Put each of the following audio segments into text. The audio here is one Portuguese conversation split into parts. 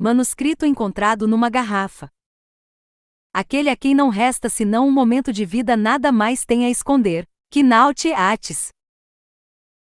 Manuscrito encontrado numa garrafa. Aquele a quem não resta senão um momento de vida nada mais tem a esconder. Quinaute Atis.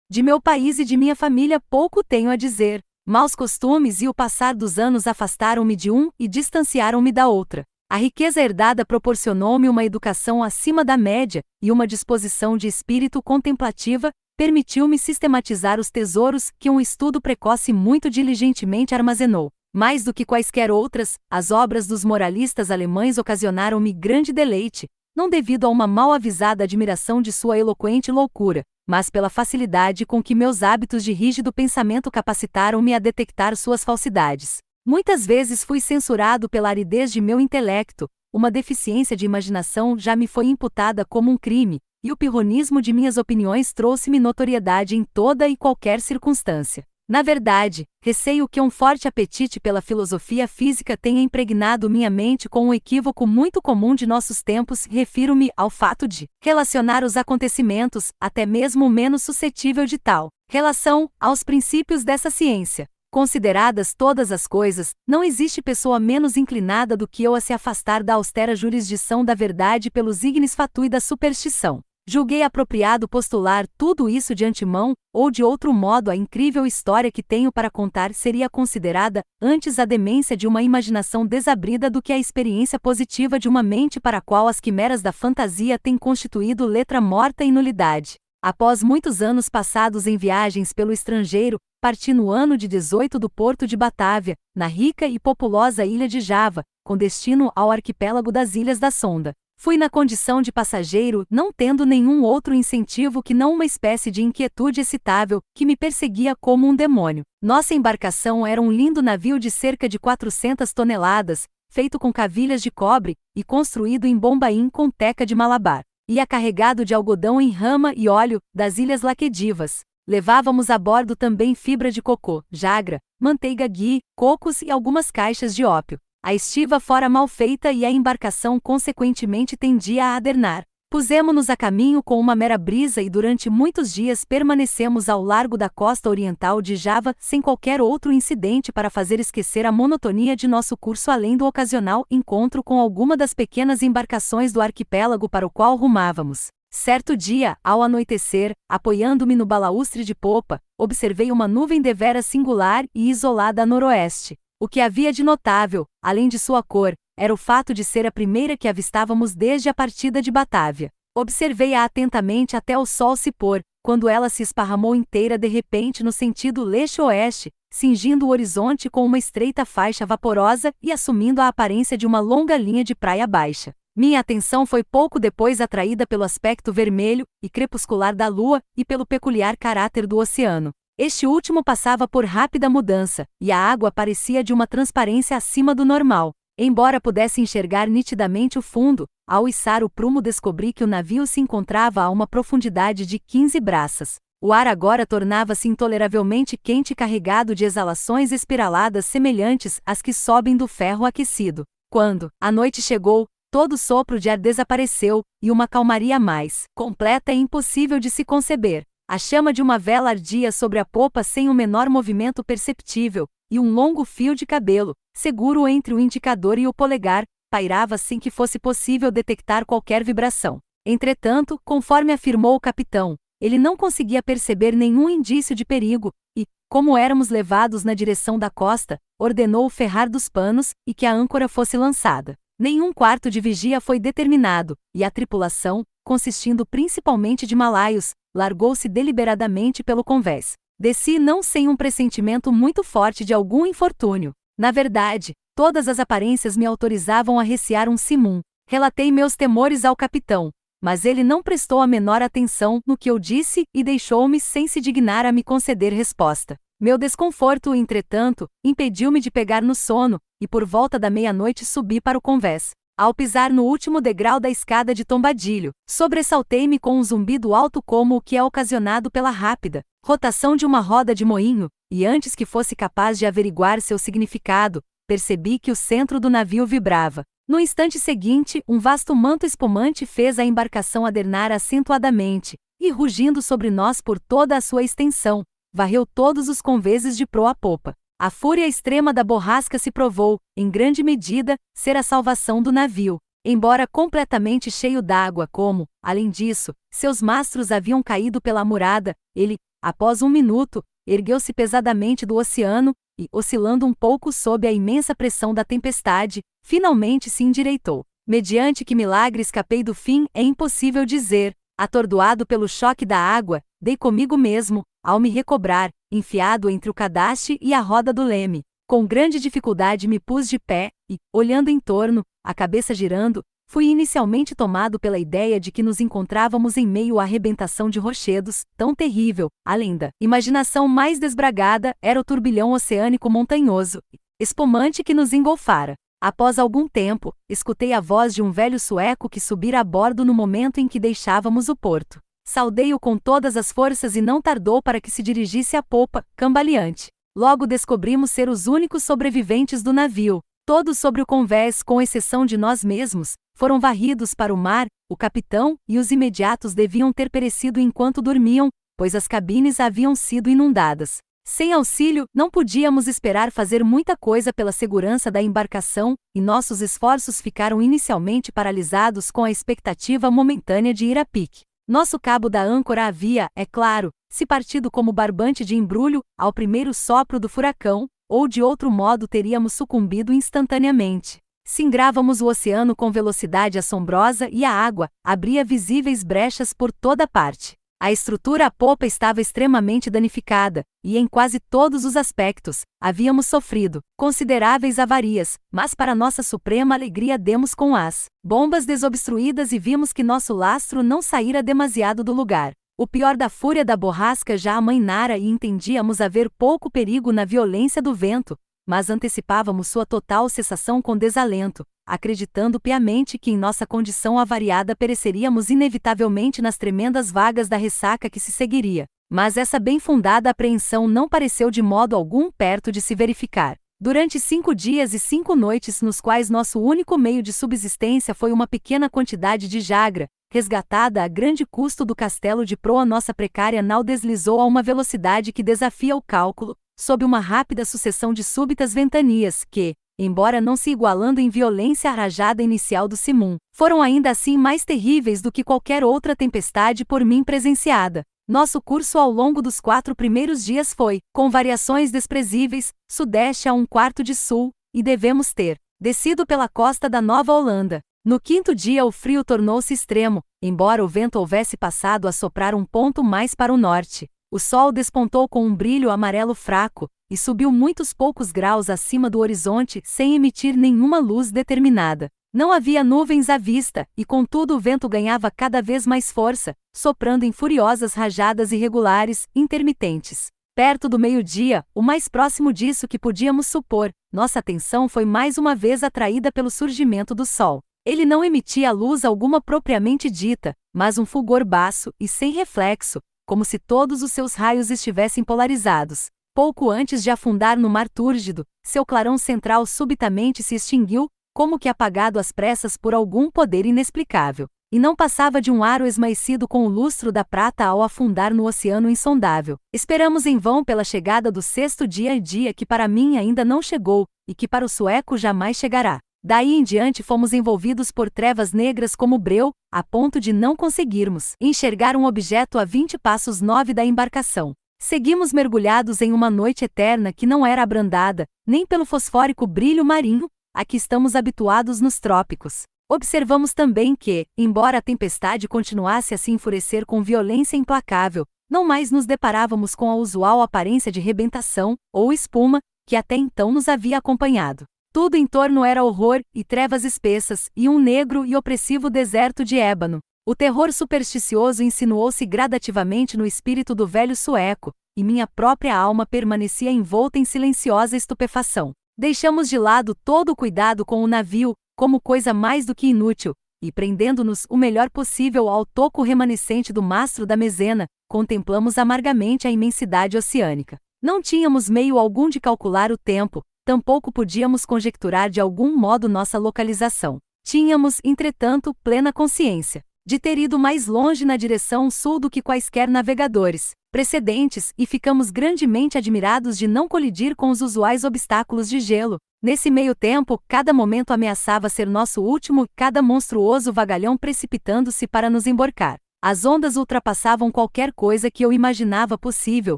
De meu país e de minha família pouco tenho a dizer. Maus costumes e o passar dos anos afastaram-me de um e distanciaram-me da outra. A riqueza herdada proporcionou-me uma educação acima da média, e uma disposição de espírito contemplativa permitiu-me sistematizar os tesouros que um estudo precoce muito diligentemente armazenou. Mais do que quaisquer outras, as obras dos moralistas alemães ocasionaram-me grande deleite, não devido a uma mal avisada admiração de sua eloquente loucura, mas pela facilidade com que meus hábitos de rígido pensamento capacitaram-me a detectar suas falsidades. Muitas vezes fui censurado pela aridez de meu intelecto, uma deficiência de imaginação já me foi imputada como um crime, e o pirronismo de minhas opiniões trouxe-me notoriedade em toda e qualquer circunstância. Na verdade, receio que um forte apetite pela filosofia física tenha impregnado minha mente com um equívoco muito comum de nossos tempos. Refiro-me ao fato de relacionar os acontecimentos, até mesmo o menos suscetível de tal relação, aos princípios dessa ciência. Consideradas todas as coisas, não existe pessoa menos inclinada do que eu a se afastar da austera jurisdição da verdade pelos ignis fatui da superstição. Julguei apropriado postular tudo isso de antemão, ou de outro modo a incrível história que tenho para contar seria considerada antes a demência de uma imaginação desabrida do que a experiência positiva de uma mente para a qual as quimeras da fantasia têm constituído letra morta e nulidade. Após muitos anos passados em viagens pelo estrangeiro, parti no ano de 18 do porto de Batávia, na rica e populosa ilha de Java, com destino ao arquipélago das Ilhas da Sonda. Fui na condição de passageiro, não tendo nenhum outro incentivo que não uma espécie de inquietude excitável, que me perseguia como um demônio. Nossa embarcação era um lindo navio de cerca de 400 toneladas, feito com cavilhas de cobre, e construído em Bombaim com teca de Malabar. Ia carregado de algodão em rama e óleo, das Ilhas Laquedivas. Levávamos a bordo também fibra de cocô, jagra, manteiga ghee, cocos e algumas caixas de ópio. A estiva fora mal feita e a embarcação consequentemente tendia a adernar. Pusemo-nos a caminho com uma mera brisa e durante muitos dias permanecemos ao largo da costa oriental de Java sem qualquer outro incidente para fazer esquecer a monotonia de nosso curso além do ocasional encontro com alguma das pequenas embarcações do arquipélago para o qual rumávamos. Certo dia, ao anoitecer, apoiando-me no balaústre de popa, observei uma nuvem deveras singular e isolada a noroeste. O que havia de notável, além de sua cor, era o fato de ser a primeira que avistávamos desde a partida de Batávia. Observei-a atentamente até o sol se pôr, quando ela se esparramou inteira de repente no sentido leste-oeste, cingindo o horizonte com uma estreita faixa vaporosa e assumindo a aparência de uma longa linha de praia baixa. Minha atenção foi pouco depois atraída pelo aspecto vermelho e crepuscular da lua e pelo peculiar caráter do oceano. Este último passava por rápida mudança, e a água parecia de uma transparência acima do normal. Embora pudesse enxergar nitidamente o fundo, ao içar o prumo descobri que o navio se encontrava a uma profundidade de 15 braças. O ar agora tornava-se intoleravelmente quente e carregado de exalações espiraladas semelhantes às que sobem do ferro aquecido. Quando a noite chegou, todo sopro de ar desapareceu, e uma calmaria mais completa e impossível de se conceber. A chama de uma vela ardia sobre a popa sem o menor movimento perceptível, e um longo fio de cabelo, seguro entre o indicador e o polegar, pairava sem que fosse possível detectar qualquer vibração. Entretanto, conforme afirmou o capitão, ele não conseguia perceber nenhum indício de perigo, e, como éramos levados na direção da costa, ordenou o ferrar dos panos e que a âncora fosse lançada. Nenhum quarto de vigia foi determinado, e a tripulação, consistindo principalmente de malaios, largou-se deliberadamente pelo convés. Desci não sem um pressentimento muito forte de algum infortúnio. Na verdade, todas as aparências me autorizavam a recear um simum. Relatei meus temores ao capitão, mas ele não prestou a menor atenção no que eu disse e deixou-me sem se dignar a me conceder resposta. Meu desconforto, entretanto, impediu-me de pegar no sono, e por volta da meia-noite subi para o convés. Ao pisar no último degrau da escada de tombadilho, sobressaltei-me com um zumbido alto como o que é ocasionado pela rápida rotação de uma roda de moinho, e antes que fosse capaz de averiguar seu significado, percebi que o centro do navio vibrava. No instante seguinte, um vasto manto espumante fez a embarcação adernar acentuadamente, e rugindo sobre nós por toda a sua extensão, varreu todos os conveses de proa a popa. A fúria extrema da borrasca se provou, em grande medida, ser a salvação do navio. Embora completamente cheio d'água como, além disso, seus mastros haviam caído pela amurada, ele, após 1 minuto, ergueu-se pesadamente do oceano e, oscilando um pouco sob a imensa pressão da tempestade, finalmente se endireitou. Mediante que milagre escapei do fim é impossível dizer. Atordoado pelo choque da água, dei comigo mesmo, ao me recobrar, enfiado entre o cadaste e a roda do leme. Com grande dificuldade me pus de pé e, olhando em torno, a cabeça girando, fui inicialmente tomado pela ideia de que nos encontrávamos em meio à arrebentação de rochedos, tão terrível, além da imaginação mais desbragada, era o turbilhão oceânico montanhoso, espumante que nos engolfara. Após algum tempo, escutei a voz de um velho sueco que subira a bordo no momento em que deixávamos o porto. Saudei-o com todas as forças e não tardou para que se dirigisse à popa, cambaleante. Logo descobrimos ser os únicos sobreviventes do navio. Todos sobre o convés, com exceção de nós mesmos, foram varridos para o mar. O capitão e os imediatos deviam ter perecido enquanto dormiam, pois as cabines haviam sido inundadas. Sem auxílio, não podíamos esperar fazer muita coisa pela segurança da embarcação, e nossos esforços ficaram inicialmente paralisados com a expectativa momentânea de ir a pique. Nosso cabo da âncora havia, é claro, se partido como barbante de embrulho, ao primeiro sopro do furacão, ou de outro modo teríamos sucumbido instantaneamente. Singrávamos o oceano com velocidade assombrosa e a água abria visíveis brechas por toda parte. A estrutura à popa estava extremamente danificada, e em quase todos os aspectos, havíamos sofrido consideráveis avarias, mas para nossa suprema alegria demos com as bombas desobstruídas e vimos que nosso lastro não saíra demasiado do lugar. O pior da fúria da borrasca já amainara e entendíamos haver pouco perigo na violência do vento, mas antecipávamos sua total cessação com desalento, acreditando piamente que em nossa condição avariada pereceríamos inevitavelmente nas tremendas vagas da ressaca que se seguiria. Mas essa bem fundada apreensão não pareceu de modo algum perto de se verificar. Durante 5 dias e 5 noites nos quais nosso único meio de subsistência foi uma pequena quantidade de jagra, resgatada a grande custo do castelo de proa, nossa precária nau deslizou a uma velocidade que desafia o cálculo, sob uma rápida sucessão de súbitas ventanias que, embora não se igualando em violência à rajada inicial do Simum, foram ainda assim mais terríveis do que qualquer outra tempestade por mim presenciada. Nosso curso ao longo dos 4 primeiros dias foi, com variações desprezíveis, sudeste a 1/4 de sul, e devemos ter descido pela costa da Nova Holanda. No 5º dia o frio tornou-se extremo, embora o vento houvesse passado a soprar um ponto mais para o norte. O sol despontou com um brilho amarelo fraco, e subiu muitos poucos graus acima do horizonte sem emitir nenhuma luz determinada. Não havia nuvens à vista, e contudo o vento ganhava cada vez mais força, soprando em furiosas rajadas irregulares, intermitentes. Perto do meio-dia, o mais próximo disso que podíamos supor, nossa atenção foi mais uma vez atraída pelo surgimento do sol. Ele não emitia luz alguma propriamente dita, mas um fulgor baço e sem reflexo, como se todos os seus raios estivessem polarizados. Pouco antes de afundar no mar túrgido, seu clarão central subitamente se extinguiu, como que apagado às pressas por algum poder inexplicável, e não passava de um aro esmaecido com o lustro da prata ao afundar no oceano insondável. Esperamos em vão pela chegada do 6º dia que para mim ainda não chegou, e que para o sueco jamais chegará. Daí em diante fomos envolvidos por trevas negras como breu, a ponto de não conseguirmos enxergar um objeto a 20 passos 9 da embarcação. Seguimos mergulhados em uma noite eterna que não era abrandada, nem pelo fosfórico brilho marinho, a que estamos habituados nos trópicos. Observamos também que, embora a tempestade continuasse a se enfurecer com violência implacável, não mais nos deparávamos com a usual aparência de rebentação, ou espuma, que até então nos havia acompanhado. Tudo em torno era horror, e trevas espessas, e um negro e opressivo deserto de ébano. O terror supersticioso insinuou-se gradativamente no espírito do velho sueco, e minha própria alma permanecia envolta em silenciosa estupefação. Deixamos de lado todo o cuidado com o navio, como coisa mais do que inútil, e prendendo-nos o melhor possível ao toco remanescente do mastro da mezena, contemplamos amargamente a imensidade oceânica. Não tínhamos meio algum de calcular o tempo, tampouco podíamos conjecturar de algum modo nossa localização. Tínhamos, entretanto, plena consciência de ter ido mais longe na direção sul do que quaisquer navegadores precedentes, e ficamos grandemente admirados de não colidir com os usuais obstáculos de gelo. Nesse meio tempo, cada momento ameaçava ser nosso último, cada monstruoso vagalhão precipitando-se para nos emborcar. As ondas ultrapassavam qualquer coisa que eu imaginava possível,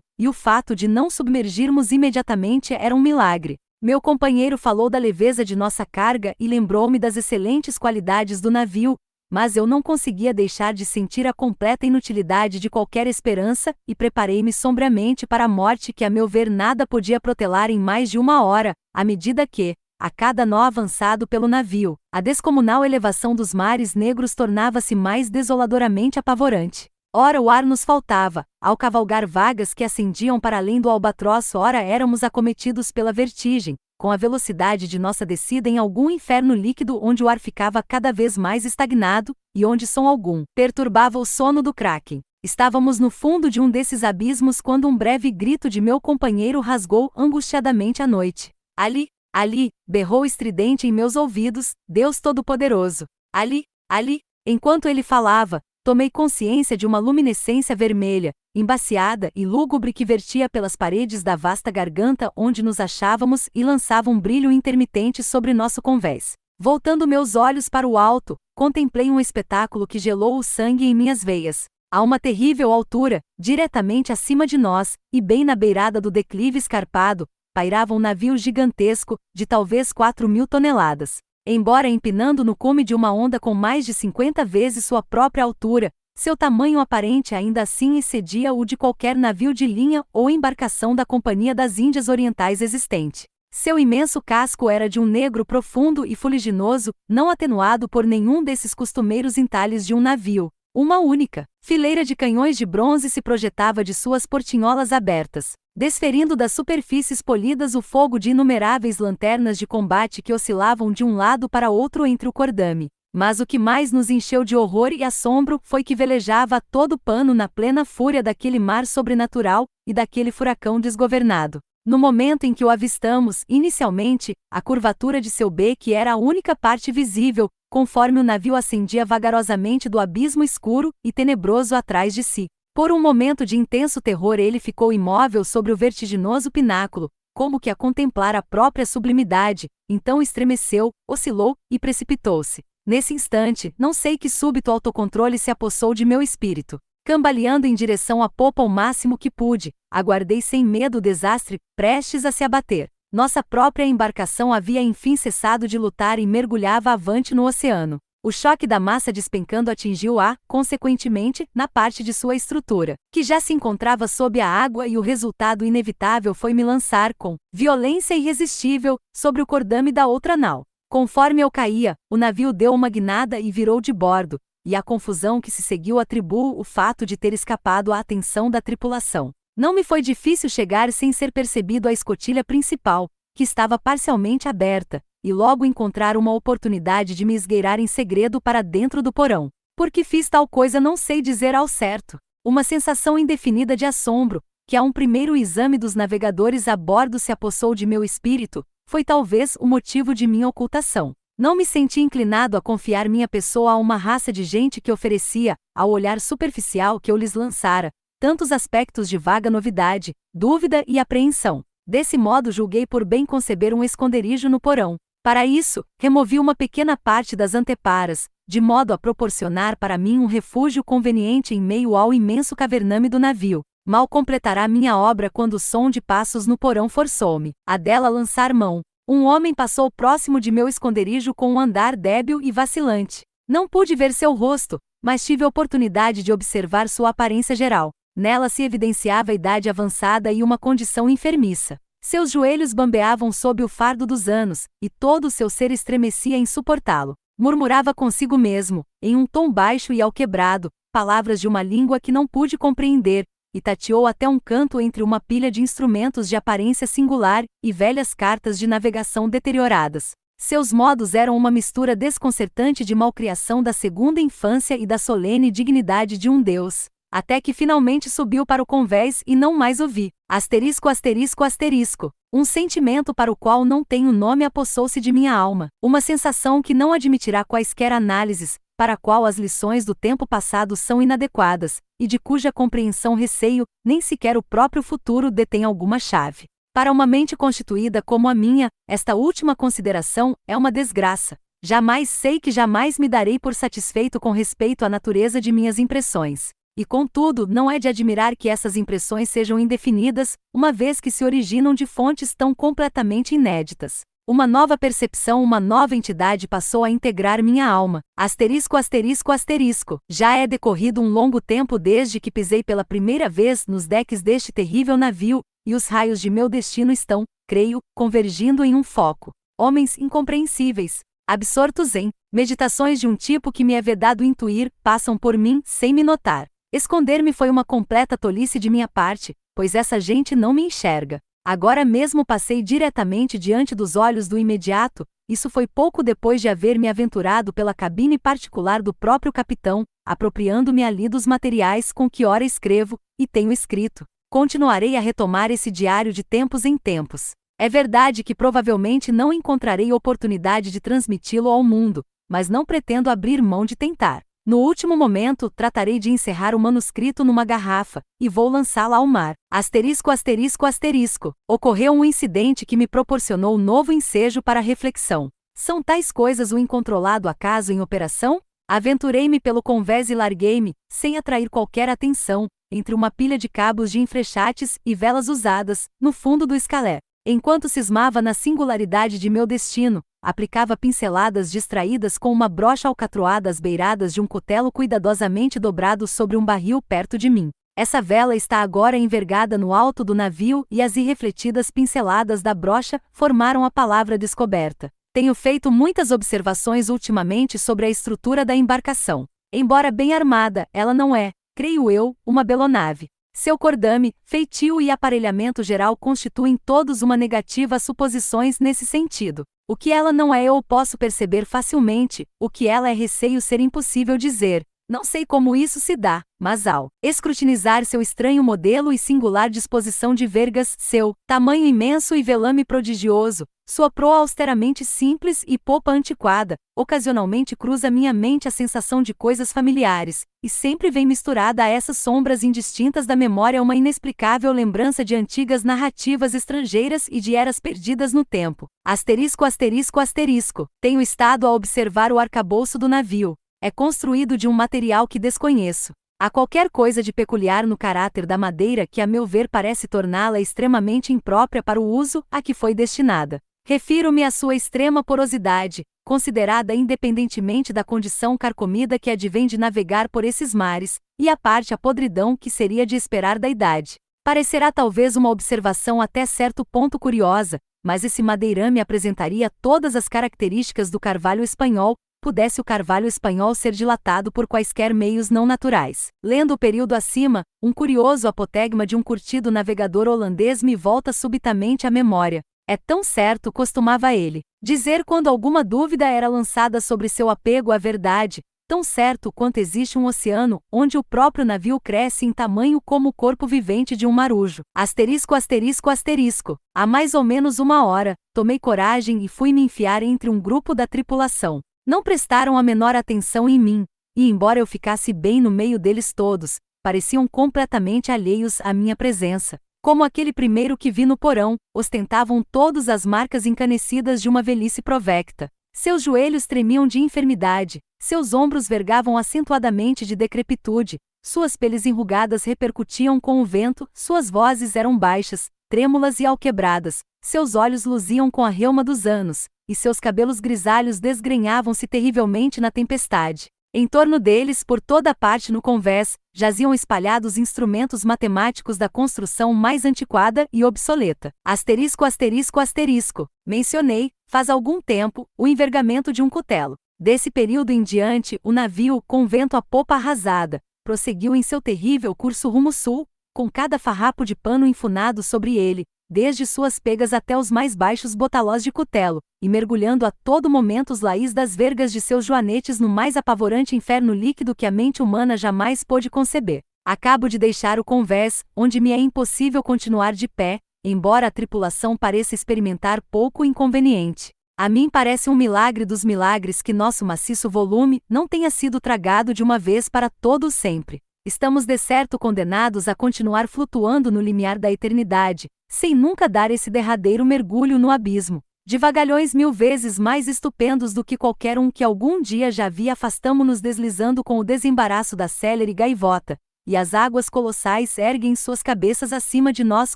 e o fato de não submergirmos imediatamente era um milagre. Meu companheiro falou da leveza de nossa carga e lembrou-me das excelentes qualidades do navio, mas eu não conseguia deixar de sentir a completa inutilidade de qualquer esperança, e preparei-me sombriamente para a morte que a meu ver nada podia protelar em mais de uma hora, à medida que, a cada nó avançado pelo navio, a descomunal elevação dos mares negros tornava-se mais desoladoramente apavorante. Ora o ar nos faltava, ao cavalgar vagas que ascendiam para além do albatroz, ora éramos acometidos pela vertigem, com a velocidade de nossa descida em algum inferno líquido onde o ar ficava cada vez mais estagnado, e onde som algum perturbava o sono do Kraken. Estávamos no fundo de um desses abismos quando um breve grito de meu companheiro rasgou angustiadamente a noite. Ali, ali, berrou estridente em meus ouvidos, Deus Todo-Poderoso. Ali, ali, enquanto ele falava, tomei consciência de uma luminescência vermelha, embaciada e lúgubre que vertia pelas paredes da vasta garganta onde nos achávamos e lançava um brilho intermitente sobre nosso convés. Voltando meus olhos para o alto, contemplei um espetáculo que gelou o sangue em minhas veias. A uma terrível altura, diretamente acima de nós, e bem na beirada do declive escarpado, pairava um navio gigantesco, de talvez 4.000 toneladas. Embora empinando no cume de uma onda com mais de 50 vezes sua própria altura, seu tamanho aparente ainda assim excedia o de qualquer navio de linha ou embarcação da Companhia das Índias Orientais existente. Seu imenso casco era de um negro profundo e fuliginoso, não atenuado por nenhum desses costumeiros entalhes de um navio. Uma única fileira de canhões de bronze se projetava de suas portinholas abertas, desferindo das superfícies polidas o fogo de inumeráveis lanternas de combate que oscilavam de um lado para outro entre o cordame. Mas o que mais nos encheu de horror e assombro foi que velejava a todo pano na plena fúria daquele mar sobrenatural e daquele furacão desgovernado. No momento em que o avistamos, inicialmente, a curvatura de seu beque era a única parte visível, conforme o navio ascendia vagarosamente do abismo escuro e tenebroso atrás de si. Por um momento de intenso terror ele ficou imóvel sobre o vertiginoso pináculo, como que a contemplar a própria sublimidade, então estremeceu, oscilou e precipitou-se. Nesse instante, não sei que súbito autocontrole se apossou de meu espírito. Cambaleando em direção à popa o máximo que pude, aguardei sem medo o desastre, prestes a se abater. Nossa própria embarcação havia enfim cessado de lutar e mergulhava avante no oceano. O choque da massa despencando atingiu-a, consequentemente, na parte de sua estrutura, que já se encontrava sob a água, e o resultado inevitável foi me lançar com violência irresistível sobre o cordame da outra nau. Conforme eu caía, o navio deu uma guinada e virou de bordo, e a confusão que se seguiu atribuo o fato de ter escapado à atenção da tripulação. Não me foi difícil chegar sem ser percebido à escotilha principal, que estava parcialmente aberta, e logo encontrar uma oportunidade de me esgueirar em segredo para dentro do porão. Por que fiz tal coisa não sei dizer ao certo. Uma sensação indefinida de assombro, que a um primeiro exame dos navegadores a bordo se apossou de meu espírito, foi talvez o motivo de minha ocultação. Não me senti inclinado a confiar minha pessoa a uma raça de gente que oferecia, ao olhar superficial que eu lhes lançara, tantos aspectos de vaga novidade, dúvida e apreensão. Desse modo julguei por bem conceber um esconderijo no porão. Para isso, removi uma pequena parte das anteparas, de modo a proporcionar para mim um refúgio conveniente em meio ao imenso cavername do navio. Mal completará minha obra quando o som de passos no porão forçou-me a dela lançar mão. Um homem passou próximo de meu esconderijo com um andar débil e vacilante. Não pude ver seu rosto, mas tive oportunidade de observar sua aparência geral. Nela se evidenciava a idade avançada e uma condição enfermiça. Seus joelhos bambeavam sob o fardo dos anos, e todo o seu ser estremecia em suportá-lo. Murmurava consigo mesmo, em um tom baixo e alquebrado, palavras de uma língua que não pude compreender, e tateou até um canto entre uma pilha de instrumentos de aparência singular e velhas cartas de navegação deterioradas. Seus modos eram uma mistura desconcertante de malcriação da segunda infância e da solene dignidade de um deus. Até que finalmente subiu para o convés e não mais o vi. Asterisco, asterisco, asterisco. Um sentimento para o qual não tenho nome apossou-se de minha alma. Uma sensação que não admitirá quaisquer análises, para a qual as lições do tempo passado são inadequadas, e de cuja compreensão receio, nem sequer o próprio futuro detém alguma chave. Para uma mente constituída como a minha, esta última consideração é uma desgraça. Jamais sei que jamais me darei por satisfeito com respeito à natureza de minhas impressões. E contudo, não é de admirar que essas impressões sejam indefinidas, uma vez que se originam de fontes tão completamente inéditas. Uma nova percepção, uma nova entidade passou a integrar minha alma. Asterisco, asterisco, asterisco. Já é decorrido um longo tempo desde que pisei pela primeira vez nos decks deste terrível navio, e os raios de meu destino estão, creio, convergindo em um foco. Homens incompreensíveis, absortos em meditações de um tipo que me é vedado intuir, passam por mim sem me notar. Esconder-me foi uma completa tolice de minha parte, pois essa gente não me enxerga. Agora mesmo passei diretamente diante dos olhos do imediato, isso foi pouco depois de haver me aventurado pela cabine particular do próprio capitão, apropriando-me ali dos materiais com que ora escrevo, e tenho escrito. Continuarei a retomar esse diário de tempos em tempos. É verdade que provavelmente não encontrarei oportunidade de transmiti-lo ao mundo, mas não pretendo abrir mão de tentar. No último momento, tratarei de encerrar o manuscrito numa garrafa, e vou lançá-la ao mar. Asterisco, asterisco, asterisco. Ocorreu um incidente que me proporcionou novo ensejo para a reflexão. São tais coisas o incontrolado acaso em operação? Aventurei-me pelo convés e larguei-me, sem atrair qualquer atenção, entre uma pilha de cabos de enfrechates e velas usadas, no fundo do escalé. Enquanto cismava na singularidade de meu destino, aplicava pinceladas distraídas com uma brocha alcatroada às beiradas de um cutelo cuidadosamente dobrado sobre um barril perto de mim. Essa vela está agora envergada no alto do navio e as irrefletidas pinceladas da brocha formaram a palavra descoberta. Tenho feito muitas observações ultimamente sobre a estrutura da embarcação. Embora bem armada, ela não é, creio eu, uma belonave. Seu cordame, feitio e aparelhamento geral constituem todos uma negativa a suposições nesse sentido. O que ela não é eu posso perceber facilmente, o que ela é receio ser impossível dizer. Não sei como isso se dá, mas ao escrutinizar seu estranho modelo e singular disposição de vergas, seu tamanho imenso e velame prodigioso, sua proa austeramente simples e popa antiquada, ocasionalmente cruza minha mente a sensação de coisas familiares, e sempre vem misturada a essas sombras indistintas da memória uma inexplicável lembrança de antigas narrativas estrangeiras e de eras perdidas no tempo. Asterisco, asterisco, asterisco. Tenho estado a observar o arcabouço do navio. É construído de um material que desconheço. Há qualquer coisa de peculiar no caráter da madeira que a meu ver parece torná-la extremamente imprópria para o uso a que foi destinada. Refiro-me à sua extrema porosidade, considerada independentemente da condição carcomida que advém de navegar por esses mares, e à parte a podridão que seria de esperar da idade. Parecerá talvez uma observação até certo ponto curiosa, mas esse madeirame apresentaria todas as características do carvalho espanhol, pudesse o carvalho espanhol ser dilatado por quaisquer meios não naturais. Lendo o período acima, um curioso apotegma de um curtido navegador holandês me volta subitamente à memória. É tão certo, costumava ele dizer quando alguma dúvida era lançada sobre seu apego à verdade, tão certo quanto existe um oceano, onde o próprio navio cresce em tamanho como o corpo vivente de um marujo. Asterisco, asterisco, asterisco. Há mais ou menos uma hora, tomei coragem e fui me enfiar entre um grupo da tripulação. Não prestaram a menor atenção em mim, e embora eu ficasse bem no meio deles todos, pareciam completamente alheios à minha presença. Como aquele primeiro que vi no porão, ostentavam todas as marcas encanecidas de uma velhice provecta. Seus joelhos tremiam de enfermidade, seus ombros vergavam acentuadamente de decrepitude, suas peles enrugadas repercutiam com o vento, suas vozes eram baixas, trêmulas e alquebradas, seus olhos luziam com a reuma dos anos, e seus cabelos grisalhos desgrenhavam-se terrivelmente na tempestade. Em torno deles, por toda parte no convés, jaziam espalhados instrumentos matemáticos da construção mais antiquada e obsoleta. Asterisco, asterisco, asterisco. Mencionei, faz algum tempo, o envergamento de um cutelo. Desse período em diante, o navio, com vento a popa arrasada, prosseguiu em seu terrível curso rumo sul, com cada farrapo de pano enfunado sobre ele, desde suas pegas até os mais baixos botalós de cutelo, e mergulhando a todo momento os laís das vergas de seus joanetes no mais apavorante inferno líquido que a mente humana jamais pôde conceber. Acabo de deixar o convés, onde me é impossível continuar de pé, embora a tripulação pareça experimentar pouco inconveniente. A mim parece um milagre dos milagres que nosso maciço volume não tenha sido tragado de uma vez para todo o sempre. Estamos de certo condenados a continuar flutuando no limiar da eternidade, sem nunca dar esse derradeiro mergulho no abismo. Devagalhões 1000 vezes mais estupendos do que qualquer um que algum dia já vi, afastamo-nos deslizando com o desembaraço da célere gaivota, e as águas colossais erguem suas cabeças acima de nós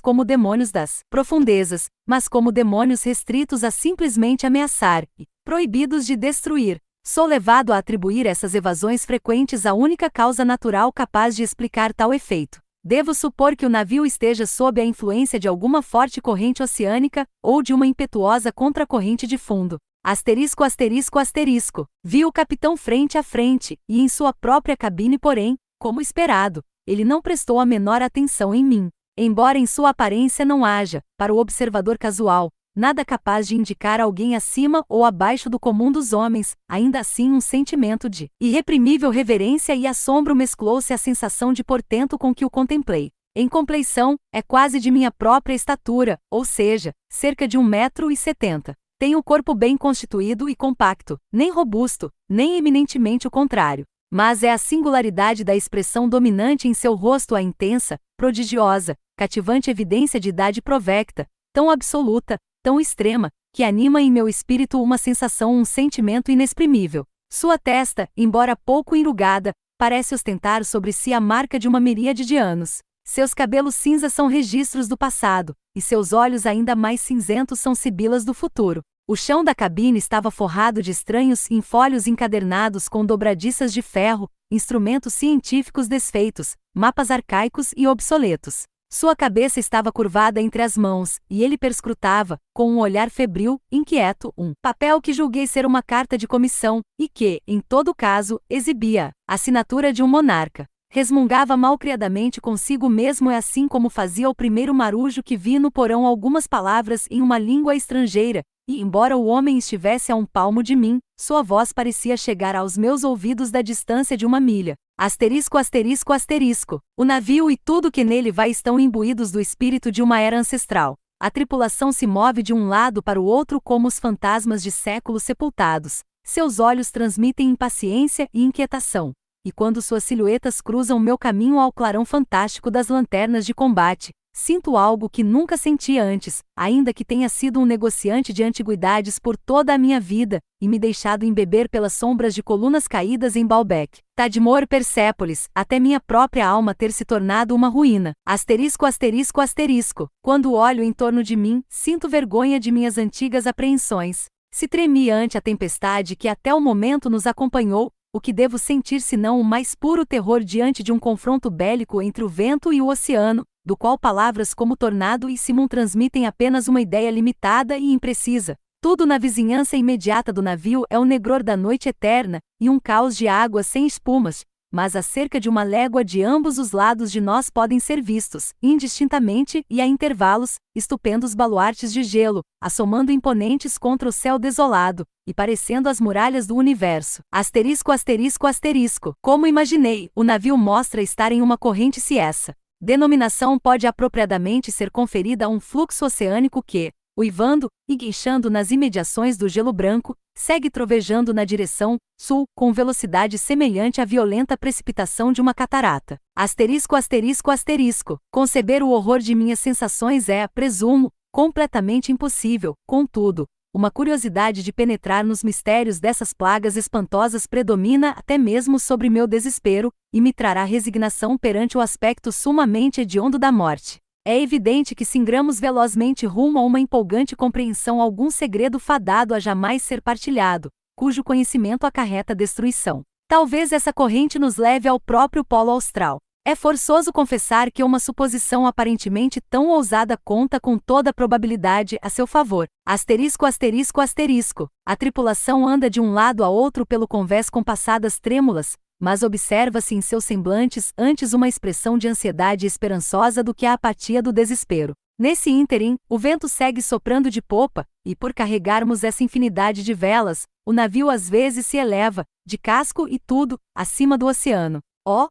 como demônios das profundezas, mas como demônios restritos a simplesmente ameaçar e proibidos de destruir. Sou levado a atribuir essas evasões frequentes à única causa natural capaz de explicar tal efeito. Devo supor que o navio esteja sob a influência de alguma forte corrente oceânica, ou de uma impetuosa contracorrente de fundo. Asterisco, asterisco, asterisco. Vi o capitão frente a frente, e em sua própria cabine, porém, como esperado, ele não prestou a menor atenção em mim. Embora em sua aparência não haja, para o observador casual, nada capaz de indicar alguém acima ou abaixo do comum dos homens, ainda assim um sentimento de irreprimível reverência e assombro mesclou-se à sensação de portento com que o contemplei. Em compleição, é quase de minha própria estatura, ou seja, cerca de 1,70 m. Tem o corpo bem constituído e compacto, nem robusto, nem eminentemente o contrário. Mas é a singularidade da expressão dominante em seu rosto a intensa, prodigiosa, cativante evidência de idade provecta, tão absoluta, tão extrema, que anima em meu espírito uma sensação, um sentimento inexprimível. Sua testa, embora pouco enrugada, parece ostentar sobre si a marca de uma miríade de anos. Seus cabelos cinzas são registros do passado, e seus olhos ainda mais cinzentos são sibilas do futuro. O chão da cabine estava forrado de estranhos folhos encadernados com dobradiças de ferro, instrumentos científicos desfeitos, mapas arcaicos e obsoletos. Sua cabeça estava curvada entre as mãos, e ele perscrutava, com um olhar febril, inquieto, um papel que julguei ser uma carta de comissão, e que, em todo caso, exibia a assinatura de um monarca. Resmungava malcriadamente consigo mesmo, é assim como fazia o primeiro marujo que vi no porão, algumas palavras em uma língua estrangeira, e embora o homem estivesse a um palmo de mim, sua voz parecia chegar aos meus ouvidos da distância de 1 milha. Asterisco, asterisco, asterisco. O navio e tudo que nele vai estão imbuídos do espírito de uma era ancestral. A tripulação se move de um lado para o outro como os fantasmas de séculos sepultados. Seus olhos transmitem impaciência e inquietação. E quando suas silhuetas cruzam meu caminho ao clarão fantástico das lanternas de combate, sinto algo que nunca senti antes, ainda que tenha sido um negociante de antiguidades por toda a minha vida, e me deixado embeber pelas sombras de colunas caídas em Baalbek, Tadmor, Persépolis, até minha própria alma ter se tornado uma ruína. Asterisco, asterisco, asterisco. Quando olho em torno de mim, sinto vergonha de minhas antigas apreensões. Se tremi ante a tempestade que até o momento nos acompanhou, o que devo sentir senão o mais puro terror diante de um confronto bélico entre o vento e o oceano, do qual palavras como tornado e simum transmitem apenas uma ideia limitada e imprecisa. Tudo na vizinhança imediata do navio é o negror da noite eterna, e um caos de águas sem espumas, mas a cerca de 1 légua de ambos os lados de nós podem ser vistos, indistintamente e a intervalos, estupendos baluartes de gelo, assomando imponentes contra o céu desolado, e parecendo as muralhas do universo. Asterisco, asterisco, asterisco. Como imaginei, o navio mostra estar em uma corrente, se essa denominação pode apropriadamente ser conferida a um fluxo oceânico que, uivando e guinchando nas imediações do gelo branco, segue trovejando na direção sul, com velocidade semelhante à violenta precipitação de uma catarata. Asterisco, asterisco, asterisco. Conceber o horror de minhas sensações é, presumo, completamente impossível. Contudo, uma curiosidade de penetrar nos mistérios dessas plagas espantosas predomina até mesmo sobre meu desespero, e me trará resignação perante o aspecto sumamente hediondo da morte. É evidente que singramos velozmente rumo a uma empolgante compreensão, algum segredo fadado a jamais ser partilhado, cujo conhecimento acarreta destruição. Talvez essa corrente nos leve ao próprio polo austral. É forçoso confessar que uma suposição aparentemente tão ousada conta com toda a probabilidade a seu favor. Asterisco, asterisco, asterisco. A tripulação anda de um lado a outro pelo convés com passadas trêmulas, mas observa-se em seus semblantes antes uma expressão de ansiedade esperançosa do que a apatia do desespero. Nesse ínterim, o vento segue soprando de popa, e por carregarmos essa infinidade de velas, o navio às vezes se eleva, de casco e tudo, acima do oceano.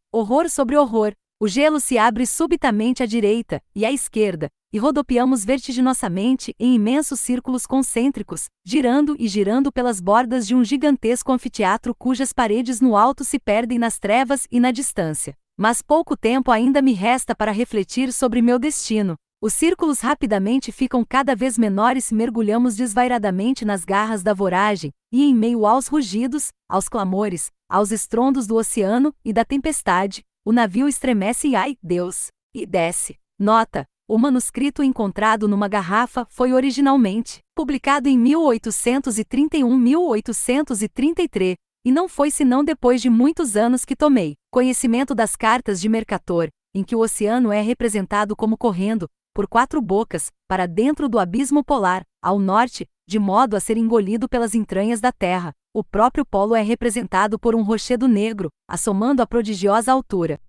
Horror sobre horror! O gelo se abre subitamente à direita e à esquerda, e rodopiamos vertiginosamente em imensos círculos concêntricos, girando e girando pelas bordas de um gigantesco anfiteatro cujas paredes no alto se perdem nas trevas e na distância. Mas pouco tempo ainda me resta para refletir sobre meu destino. Os círculos rapidamente ficam cada vez menores e mergulhamos desvairadamente nas garras da voragem, e em meio aos rugidos, aos clamores, aos estrondos do oceano e da tempestade, o navio estremece e ai, Deus, e desce. Nota: o manuscrito encontrado numa garrafa foi originalmente publicado em 1831-1833, e não foi senão depois de muitos anos que tomei conhecimento das cartas de Mercator, em que o oceano é representado como correndo, por 4 bocas, para dentro do abismo polar, ao norte, de modo a ser engolido pelas entranhas da terra. O próprio polo é representado por um rochedo negro, assomando a prodigiosa altura.